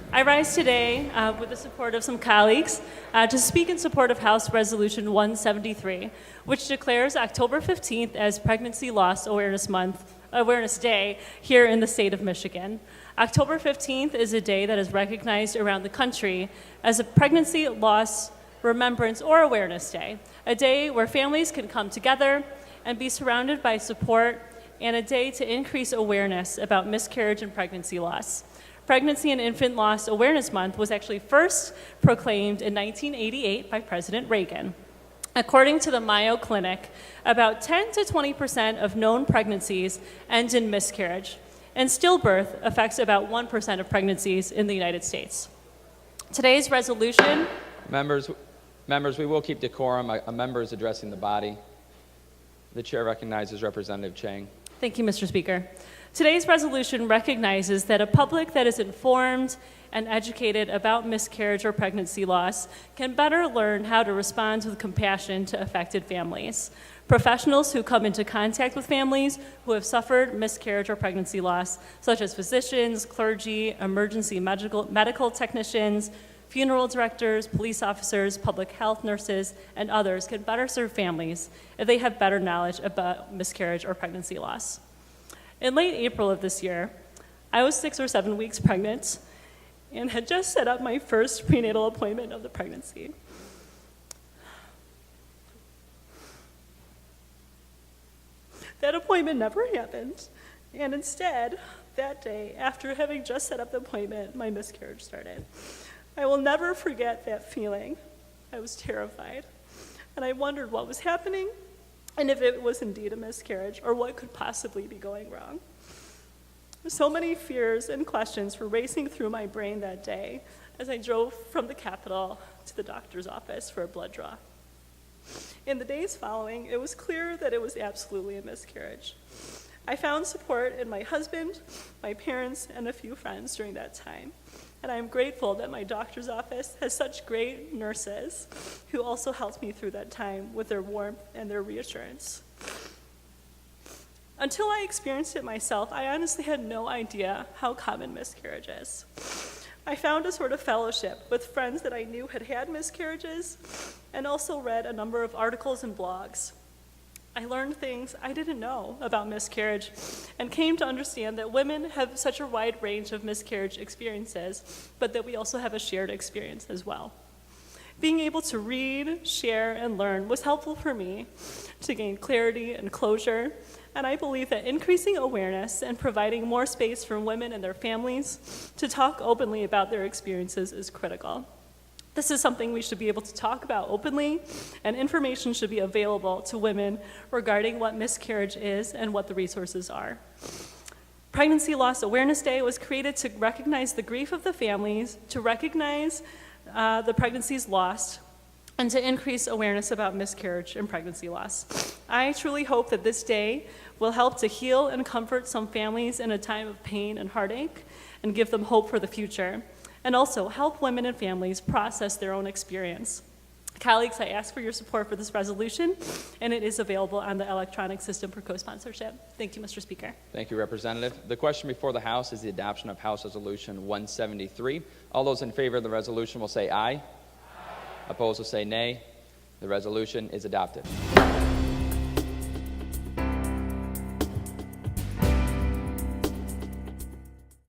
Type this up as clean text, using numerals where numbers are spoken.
I rise today with the support of some colleagues to speak in support of House Resolution 173, which declares October 15th as Pregnancy Loss Awareness Day here in the state of Michigan. October 15th is a day that is recognized around the country as a Pregnancy Loss Remembrance or Awareness Day, a day where families can come together and be surrounded by support, and a day to increase awareness about miscarriage and pregnancy loss. Pregnancy and Infant Loss Awareness Month was actually first proclaimed in 1988 by President Reagan. According to the Mayo Clinic, about 10 to 20% of known pregnancies end in miscarriage, and stillbirth affects about 1% of pregnancies in the United States. Today's resolution... Members, we will keep decorum. A member is addressing the body. The chair recognizes Representative Chang. Thank you, Mr. Speaker. Today's resolution recognizes that a public that is informed and educated about miscarriage or pregnancy loss can better learn how to respond with compassion to affected families. Professionals who come into contact with families who have suffered miscarriage or pregnancy loss, such as physicians, clergy, emergency medical technicians, funeral directors, police officers, public health nurses, and others can better serve families if they have better knowledge about miscarriage or pregnancy loss. In late April of this year, I was 6 or 7 weeks pregnant and had just set up my first prenatal appointment of the pregnancy. That appointment never happened, and instead, that day, after having just set up the appointment, my miscarriage started. I will never forget that feeling. I was terrified, and I wondered what was happening and if it was indeed a miscarriage or what could possibly be going wrong. So many fears and questions were racing through my brain that day as I drove from the Capitol to the doctor's office for a blood draw. In the days following, it was clear that it was absolutely a miscarriage. I found support in my husband, my parents, and a few friends during that time. And I am grateful that my doctor's office has such great nurses who also helped me through that time with their warmth and their reassurance. Until I experienced it myself, I honestly had no idea how common miscarriage is. I found a sort of fellowship with friends that I knew had had miscarriages and also read a number of articles and blogs. I learned things I didn't know about miscarriage and came to understand that women have such a wide range of miscarriage experiences, but that we also have a shared experience as well. Being able to read, share, and learn was helpful for me to gain clarity and closure, and I believe that increasing awareness and providing more space for women and their families to talk openly about their experiences is critical. This is something we should be able to talk about openly, and information should be available to women regarding what miscarriage is and what the resources are. Pregnancy Loss Awareness Day was created to recognize the grief of the families, to recognize the pregnancies lost, and to increase awareness about miscarriage and pregnancy loss. I truly hope that this day will help to heal and comfort some families in a time of pain and heartache, and give them hope for the future, and also help women and families process their own experience. Colleagues, I ask for your support for this resolution, and it is available on the electronic system for co-sponsorship. Thank you, Mr. Speaker. Thank you, Representative. The question before the House is the adoption of House Resolution 173. All those in favor of the resolution will say aye. Aye. Opposed will say nay. The resolution is adopted.